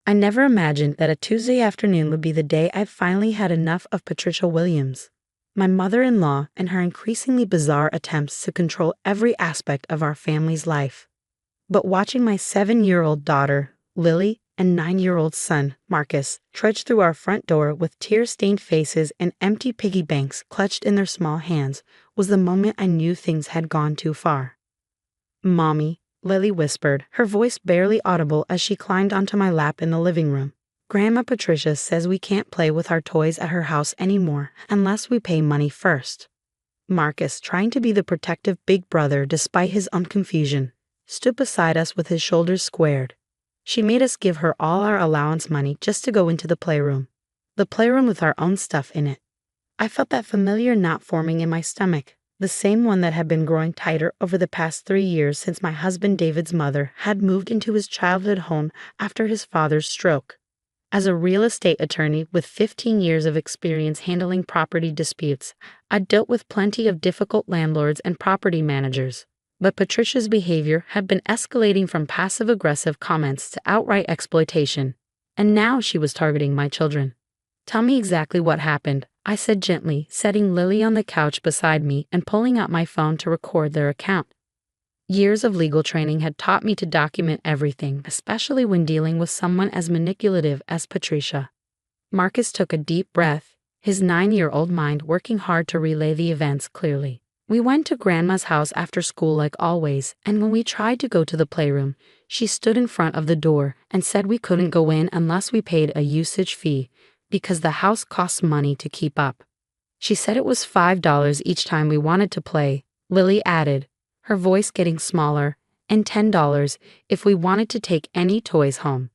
I never imagined that a Tuesday afternoon would be the day I finally had enough of Patricia Williams, my mother-in-law, and her increasingly bizarre attempts to control every aspect of our family's life. But watching my 7-year-old daughter, Lily, and 9-year-old son, Marcus, trudge through our front door with tear-stained faces and empty piggy banks clutched in their small hands was the moment I knew things had gone too far. "Mommy," Lily whispered, her voice barely audible as she climbed onto my lap in the living room. "Grandma Patricia says we can't play with our toys at her house anymore unless we pay money first." Marcus, trying to be the protective big brother despite his own confusion, stood beside us with his shoulders squared. She made us give her all our allowance money just to go into the playroom. The playroom with our own stuff in it. I felt that familiar knot forming in my stomach, the same one that had been growing tighter over the past 3 years since my husband David's mother had moved into his childhood home after his father's stroke. As a real estate attorney with 15 years of experience handling property disputes, I dealt with plenty of difficult landlords and property managers. But Patricia's behavior had been escalating from passive-aggressive comments to outright exploitation, and now she was targeting my children. "Tell me exactly what happened," I said gently, setting Lily on the couch beside me and pulling out my phone to record their account. Years of legal training had taught me to document everything, especially when dealing with someone as manipulative as Patricia. Marcus took a deep breath, his 9-year-old mind working hard to relay the events clearly. "We went to Grandma's house after school like always, and when we tried to go to the playroom, she stood in front of the door and said we couldn't go in unless we paid a usage fee, because the house costs money to keep up. She said it was $5 each time we wanted to play," Lily added, her voice getting smaller, "and $10 if we wanted to take any toys home.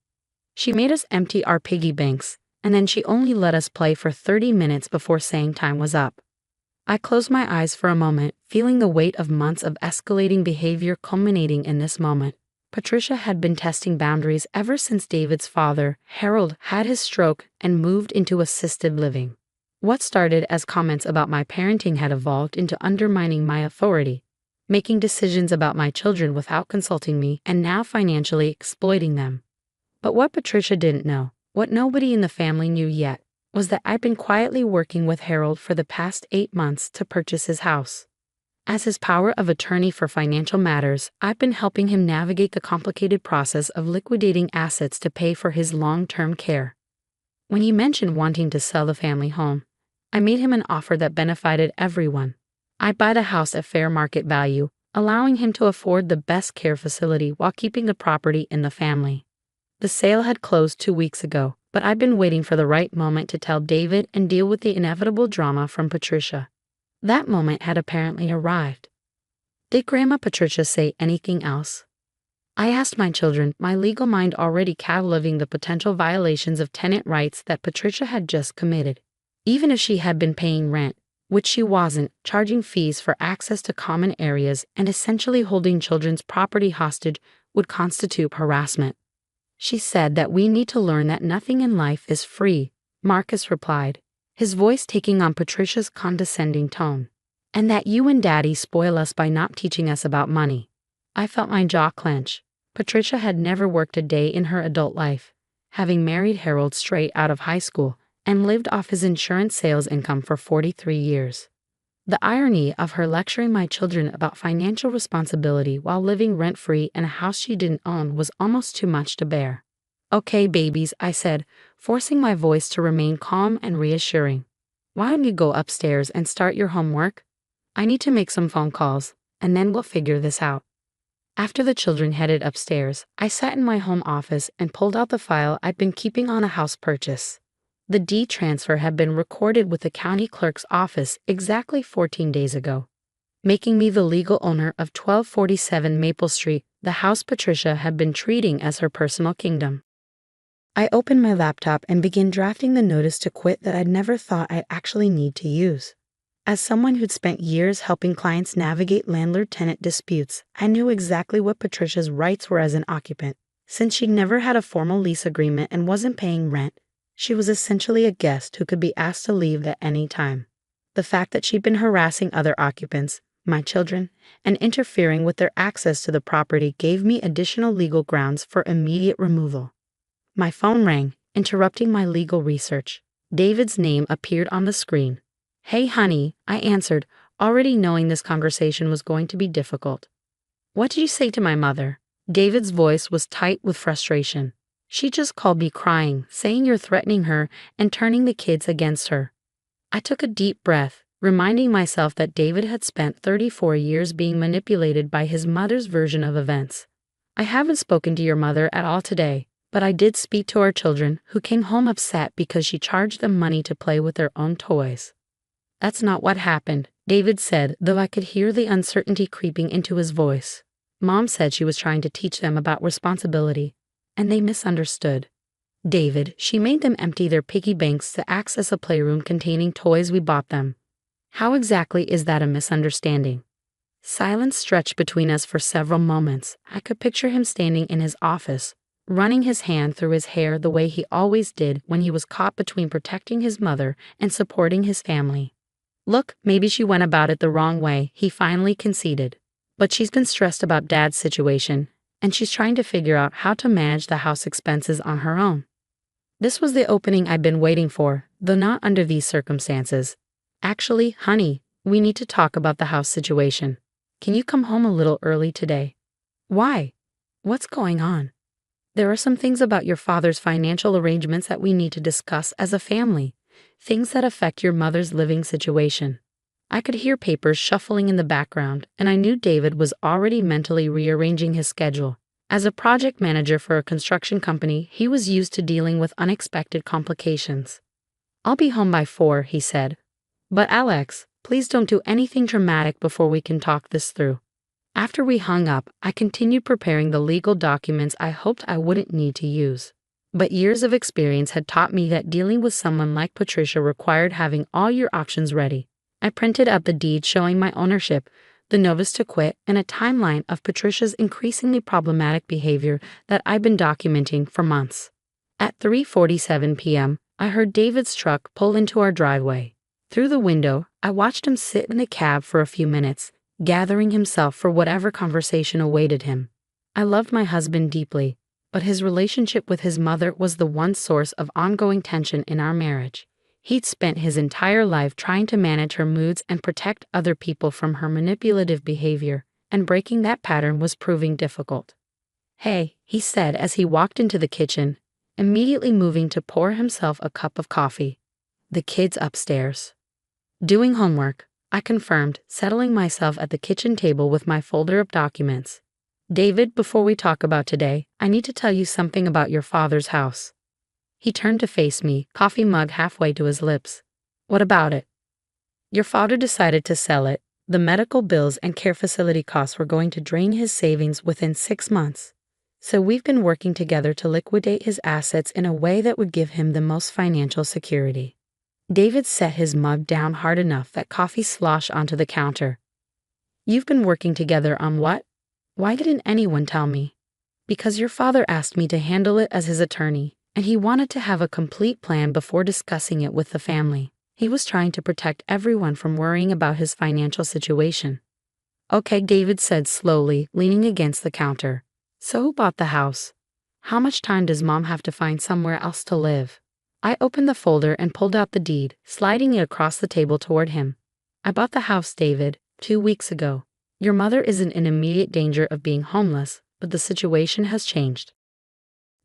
She made us empty our piggy banks, and then she only let us play for 30 minutes before saying time was up." I closed my eyes for a moment, feeling the weight of months of escalating behavior culminating in this moment. Patricia had been testing boundaries ever since David's father, Harold, had his stroke and moved into assisted living. What started as comments about my parenting had evolved into undermining my authority, making decisions about my children without consulting me, and now financially exploiting them. But what Patricia didn't know, what nobody in the family knew yet, was that I'd been quietly working with Harold for the past 8 months to purchase his house. As his power of attorney for financial matters, I've been helping him navigate the complicated process of liquidating assets to pay for his long-term care. When he mentioned wanting to sell the family home, I made him an offer that benefited everyone. I'd buy the house at fair market value, allowing him to afford the best care facility while keeping the property in the family. The sale had closed 2 weeks ago, but I'd been waiting for the right moment to tell David and deal with the inevitable drama from Patricia. That moment had apparently arrived. Did Grandma Patricia say anything else? I asked my children, my legal mind already cataloging the potential violations of tenant rights that Patricia had just committed. Even if she had been paying rent, which she wasn't, charging fees for access to common areas and essentially holding children's property hostage would constitute harassment. "She said that we need to learn that nothing in life is free," Marcus replied, his voice taking on Patricia's condescending tone, "and that you and Daddy spoil us by not teaching us about money." I felt my jaw clench. Patricia had never worked a day in her adult life, having married Harold straight out of high school and lived off his insurance sales income for 43 years. The irony of her lecturing my children about financial responsibility while living rent-free in a house she didn't own was almost too much to bear. "Okay, babies," I said, forcing my voice to remain calm and reassuring. "Why don't you go upstairs and start your homework? I need to make some phone calls, and then we'll figure this out." After the children headed upstairs, I sat in my home office and pulled out the file I'd been keeping on a house purchase. The deed transfer had been recorded with the county clerk's office exactly 14 days ago, making me the legal owner of 1247 Maple Street, the house Patricia had been treating as her personal kingdom. I opened my laptop and began drafting the notice to quit that I'd never thought I'd actually need to use. As someone who'd spent years helping clients navigate landlord-tenant disputes, I knew exactly what Patricia's rights were as an occupant. Since she'd never had a formal lease agreement and wasn't paying rent, she was essentially a guest who could be asked to leave at any time. The fact that she'd been harassing other occupants, my children, and interfering with their access to the property gave me additional legal grounds for immediate removal. My phone rang, interrupting my legal research. David's name appeared on the screen. "Hey, honey," I answered, already knowing this conversation was going to be difficult. "What did you say to my mother?" David's voice was tight with frustration. "She just called me crying, saying you're threatening her and turning the kids against her." I took a deep breath, reminding myself that David had spent 34 years being manipulated by his mother's version of events. "I haven't spoken to your mother at all today, but I did speak to our children, who came home upset because she charged them money to play with their own toys." "That's not what happened," David said, though I could hear the uncertainty creeping into his voice. "Mom said she was trying to teach them about responsibility, and they misunderstood." "David, she made them empty their piggy banks to access a playroom containing toys we bought them." "How exactly is that a misunderstanding?" Silence stretched between us for several moments. I could picture him standing in his office, running his hand through his hair the way he always did when he was caught between protecting his mother and supporting his family. "Look, maybe she went about it the wrong way," he finally conceded. "But she's been stressed about Dad's situation, and she's trying to figure out how to manage the house expenses on her own." This was the opening I'd been waiting for, though not under these circumstances. "Actually, honey, we need to talk about the house situation. Can you come home a little early today?" "Why? What's going on?" "There are some things about your father's financial arrangements that we need to discuss as a family. Things that affect your mother's living situation." I could hear papers shuffling in the background, and I knew David was already mentally rearranging his schedule. As a project manager for a construction company, he was used to dealing with unexpected complications. "I'll be home by 4, he said. "But Alex, please don't do anything dramatic before we can talk this through." After we hung up, I continued preparing the legal documents I hoped I wouldn't need to use. But years of experience had taught me that dealing with someone like Patricia required having all your options ready. I printed out the deed showing my ownership, the notice to quit, and a timeline of Patricia's increasingly problematic behavior that I'd been documenting for months. At 3:47 p.m., I heard David's truck pull into our driveway. Through the window, I watched him sit in the cab for a few minutes, gathering himself for whatever conversation awaited him. I loved my husband deeply, but his relationship with his mother was the one source of ongoing tension in our marriage. He'd spent his entire life trying to manage her moods and protect other people from her manipulative behavior, and breaking that pattern was proving difficult. "Hey," he said as he walked into the kitchen, immediately moving to pour himself a cup of coffee. "The kids upstairs." "Doing homework," I confirmed, settling myself at the kitchen table with my folder of documents. "David, before we talk about today, I need to tell you something about your father's house." He turned to face me, coffee mug halfway to his lips. "What about it?" "Your father decided to sell it. The medical bills and care facility costs were going to drain his savings within 6 months. So we've been working together to liquidate his assets in a way that would give him the most financial security." David set his mug down hard enough that coffee sloshed onto the counter. "You've been working together on what? Why didn't anyone tell me?" "Because your father asked me to handle it as his attorney, and he wanted to have a complete plan before discussing it with the family. He was trying to protect everyone from worrying about his financial situation." "Okay," David said slowly, leaning against the counter. "So who bought the house? How much time does Mom have to find somewhere else to live?" I opened the folder and pulled out the deed, sliding it across the table toward him. "I bought the house, David, 2 weeks ago. Your mother isn't in immediate danger of being homeless, but the situation has changed."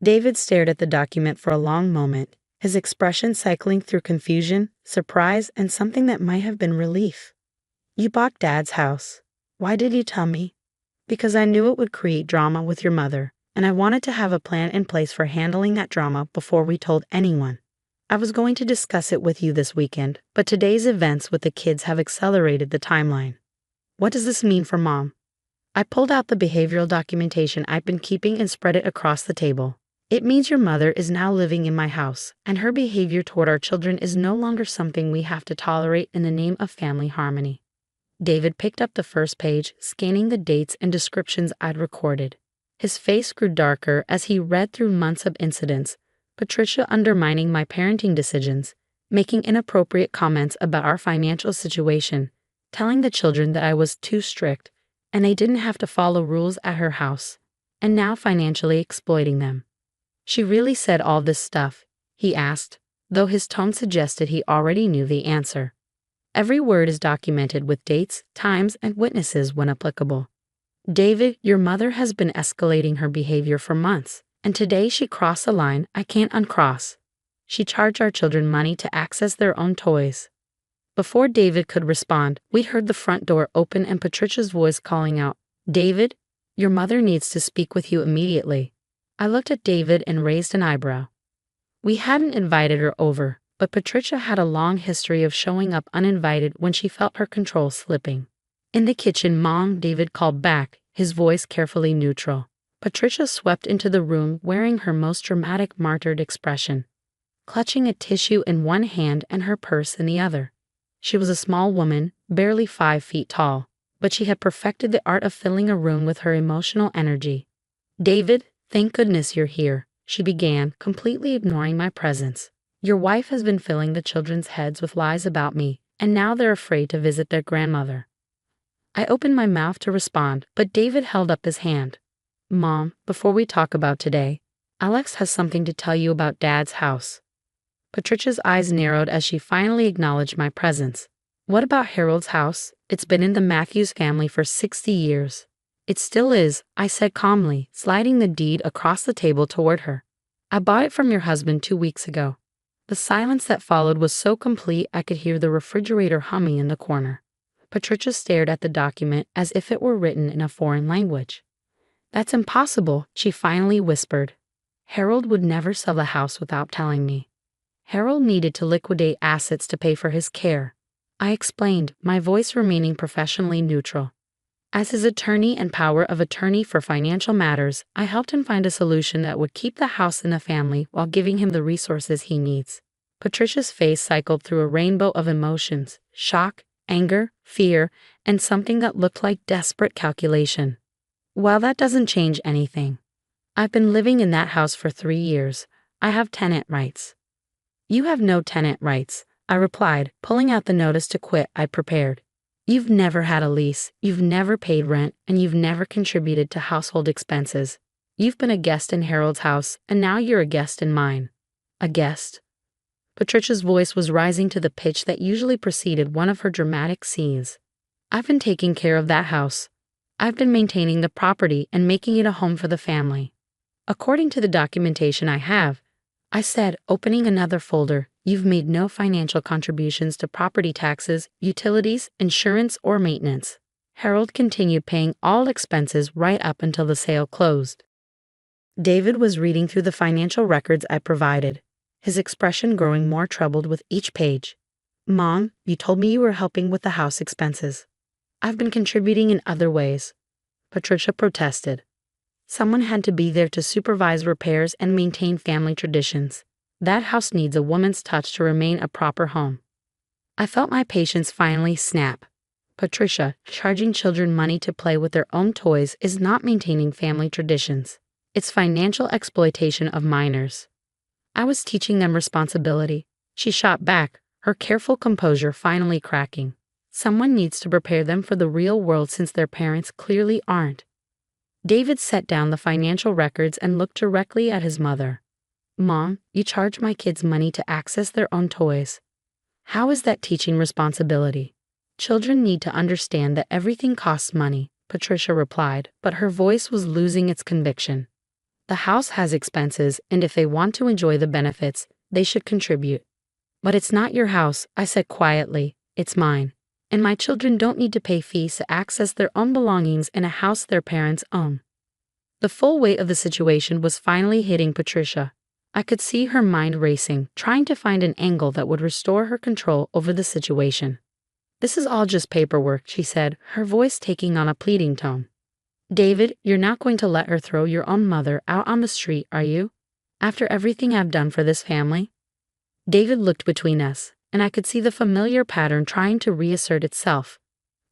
David stared at the document for a long moment, his expression cycling through confusion, surprise, and something that might have been relief. "You bought Dad's house. Why did you tell me?" "Because I knew it would create drama with your mother, and I wanted to have a plan in place for handling that drama before we told anyone. I was going to discuss it with you this weekend, but today's events with the kids have accelerated the timeline." "What does this mean for Mom?" I pulled out the behavioral documentation I'd been keeping and spread it across the table. "It means your mother is now living in my house, and her behavior toward our children is no longer something we have to tolerate in the name of family harmony." David picked up the first page, scanning the dates and descriptions I'd recorded. His face grew darker as he read through months of incidents, Patricia undermining my parenting decisions, making inappropriate comments about our financial situation, telling the children that I was too strict, and they didn't have to follow rules at her house, and now financially exploiting them. She really said all this stuff? He asked, though his tone suggested he already knew the answer. Every word is documented with dates, times, and witnesses when applicable. David, your mother has been escalating her behavior for months, and today she crossed a line I can't uncross. She charged our children money to access their own toys. Before David could respond, we'd heard the front door open and Patricia's voice calling out, "David, your mother needs to speak with you immediately." I looked at David and raised an eyebrow. We hadn't invited her over, but Patricia had a long history of showing up uninvited when she felt her control slipping. "In the kitchen, Mom," David called back, his voice carefully neutral. Patricia swept into the room wearing her most dramatic martyred expression, clutching a tissue in one hand and her purse in the other. She was a small woman, barely 5 feet tall, but she had perfected the art of filling a room with her emotional energy. "David, thank goodness you're here," she began, completely ignoring my presence. "Your wife has been filling the children's heads with lies about me, and now they're afraid to visit their grandmother." I opened my mouth to respond, but David held up his hand. "Mom, before we talk about today, Alex has something to tell you about Dad's house." Patricia's eyes narrowed as she finally acknowledged my presence. "What about Harold's house? It's been in the Matthews family for 60 years. "It still is," I said calmly, sliding the deed across the table toward her. "I bought it from your husband 2 weeks ago." The silence that followed was so complete I could hear the refrigerator humming in the corner. Patricia stared at the document as if it were written in a foreign language. "That's impossible," she finally whispered. "Harold would never sell the house without telling me." Harold needed to liquidate assets to pay for his care. I explained, my voice remaining professionally neutral. As his attorney and power of attorney for financial matters, I helped him find a solution that would keep the house in the family while giving him the resources he needs. Patricia's face cycled through a rainbow of emotions: shock, anger, fear, and something that looked like desperate calculation. "Well, that doesn't change anything. I've been living in that house for 3 years. I have tenant rights." "You have no tenant rights," I replied, pulling out the notice to quit I'd prepared. "You've never had a lease, you've never paid rent, and you've never contributed to household expenses. You've been a guest in Harold's house, and now you're a guest in mine." "A guest?" Patricia's voice was rising to the pitch that usually preceded one of her dramatic scenes. "I've been taking care of that house. I've been maintaining the property and making it a home for the family. According to the documentation I have," I said, opening another folder, "you've made no financial contributions to property taxes, utilities, insurance, or maintenance." Harold continued paying all expenses right up until the sale closed. David was reading through the financial records I provided, his expression growing more troubled with each page. "Mom, you told me you were helping with the house expenses." "I've been contributing in other ways," Patricia protested. "Someone had to be there to supervise repairs and maintain family traditions. That house needs a woman's touch to remain a proper home." I felt my patience finally snap. "Patricia, charging children money to play with their own toys is not maintaining family traditions. It's financial exploitation of minors. I was teaching them responsibility." She shot back, her careful composure finally cracking. "Someone needs to prepare them for the real world since their parents clearly aren't." David set down the financial records and looked directly at his mother. "Mom, you charge my kids money to access their own toys. How is that teaching responsibility?" "Children need to understand that everything costs money," Patricia replied, but her voice was losing its conviction. "The house has expenses, and if they want to enjoy the benefits, they should contribute." "But it's not your house," I said quietly. "It's mine. And my children don't need to pay fees to access their own belongings in a house their parents own." The full weight of the situation was finally hitting Patricia. I could see her mind racing, trying to find an angle that would restore her control over the situation. "This is all just paperwork," she said, her voice taking on a pleading tone. "David, you're not going to let her throw your own mother out on the street, are you? After everything I've done for this family?" David looked between us, and I could see the familiar pattern trying to reassert itself.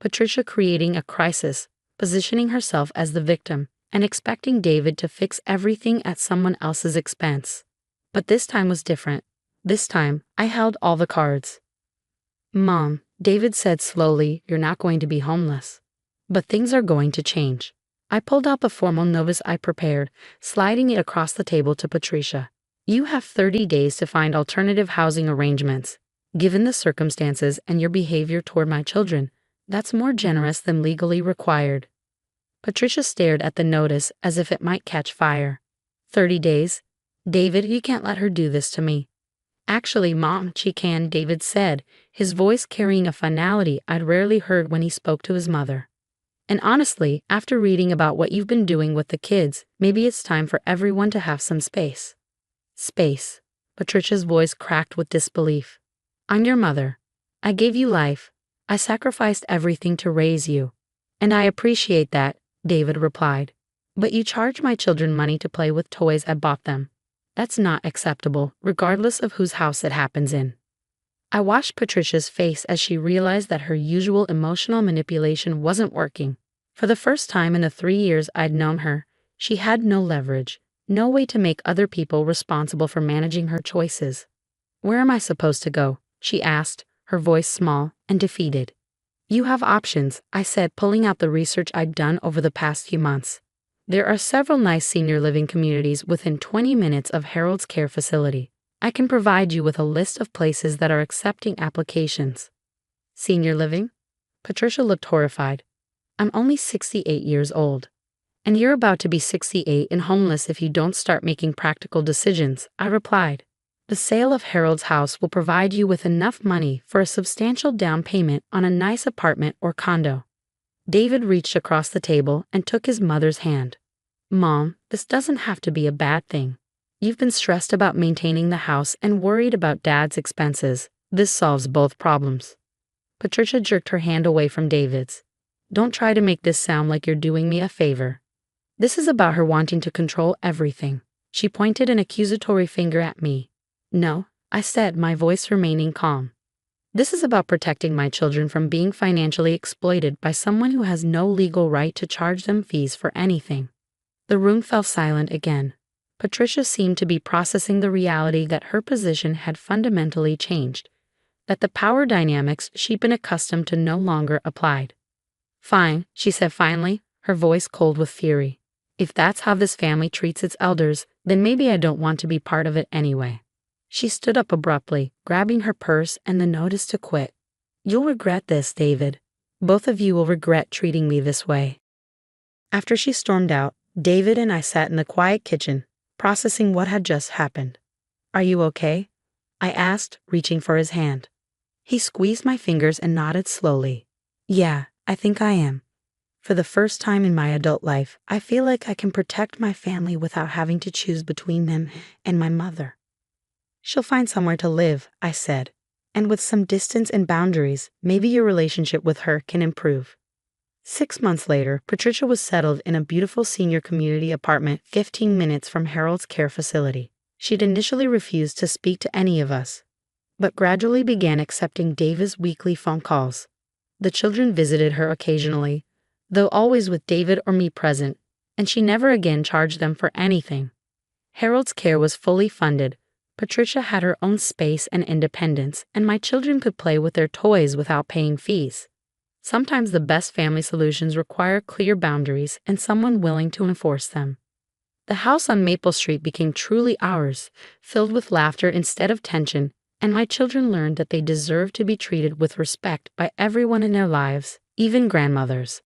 Patricia creating a crisis, positioning herself as the victim, and expecting David to fix everything at someone else's expense. But this time was different. This time, I held all the cards. "Mom," David said slowly, "you're not going to be homeless. But things are going to change. I pulled out the formal notice I prepared, sliding it across the table to Patricia. You have 30 days to find alternative housing arrangements. Given the circumstances and your behavior toward my children, that's more generous than legally required. Patricia stared at the notice as if it might catch fire. 30 days? David, you can't let her do this to me. Actually, Mom, she can, David said, his voice carrying a finality I'd rarely heard when he spoke to his mother. And honestly, after reading about what you've been doing with the kids, maybe it's time for everyone to have some space. Space. Patricia's voice cracked with disbelief. I'm your mother. I gave you life. I sacrificed everything to raise you. And I appreciate that, David replied. But you charge my children money to play with toys I bought them. That's not acceptable, regardless of whose house it happens in. I watched Patricia's face as she realized that her usual emotional manipulation wasn't working. For the first time in the 3 years I'd known her, she had no leverage, no way to make other people responsible for managing her choices. Where am I supposed to go? She asked, her voice small and defeated. You have options, I said, pulling out the research I'd done over the past few months. There are several nice senior living communities within 20 minutes of Harold's care facility. I can provide you with a list of places that are accepting applications. Senior living? Patricia looked horrified. I'm only 68 years old. And you're about to be 68 and homeless if you don't start making practical decisions, I replied. The sale of Harold's house will provide you with enough money for a substantial down payment on a nice apartment or condo. David reached across the table and took his mother's hand. Mom, this doesn't have to be a bad thing. You've been stressed about maintaining the house and worried about Dad's expenses. This solves both problems. Patricia jerked her hand away from David's. Don't try to make this sound like you're doing me a favor. This is about her wanting to control everything. She pointed an accusatory finger at me. No, I said, my voice remaining calm. This is about protecting my children from being financially exploited by someone who has no legal right to charge them fees for anything. The room fell silent again. Patricia seemed to be processing the reality that her position had fundamentally changed, that the power dynamics she'd been accustomed to no longer applied. Fine, she said finally, her voice cold with fury. If that's how this family treats its elders, then maybe I don't want to be part of it anyway. She stood up abruptly, grabbing her purse and the notice to quit. You'll regret this, David. Both of you will regret treating me this way. After she stormed out, David and I sat in the quiet kitchen, processing what had just happened. Are you okay? I asked, reaching for his hand. He squeezed my fingers and nodded slowly. Yeah, I think I am. For the first time in my adult life, I feel like I can protect my family without having to choose between them and my mother. She'll find somewhere to live, I said, and with some distance and boundaries, maybe your relationship with her can improve. 6 months later, Patricia was settled in a beautiful senior community apartment 15 minutes from Harold's care facility. She'd initially refused to speak to any of us, but gradually began accepting David's weekly phone calls. The children visited her occasionally, though always with David or me present, and she never again charged them for anything. Harold's care was fully funded. Patricia had her own space and independence, and my children could play with their toys without paying fees. Sometimes the best family solutions require clear boundaries and someone willing to enforce them. The house on Maple Street became truly ours, filled with laughter instead of tension, and my children learned that they deserved to be treated with respect by everyone in their lives, even grandmothers.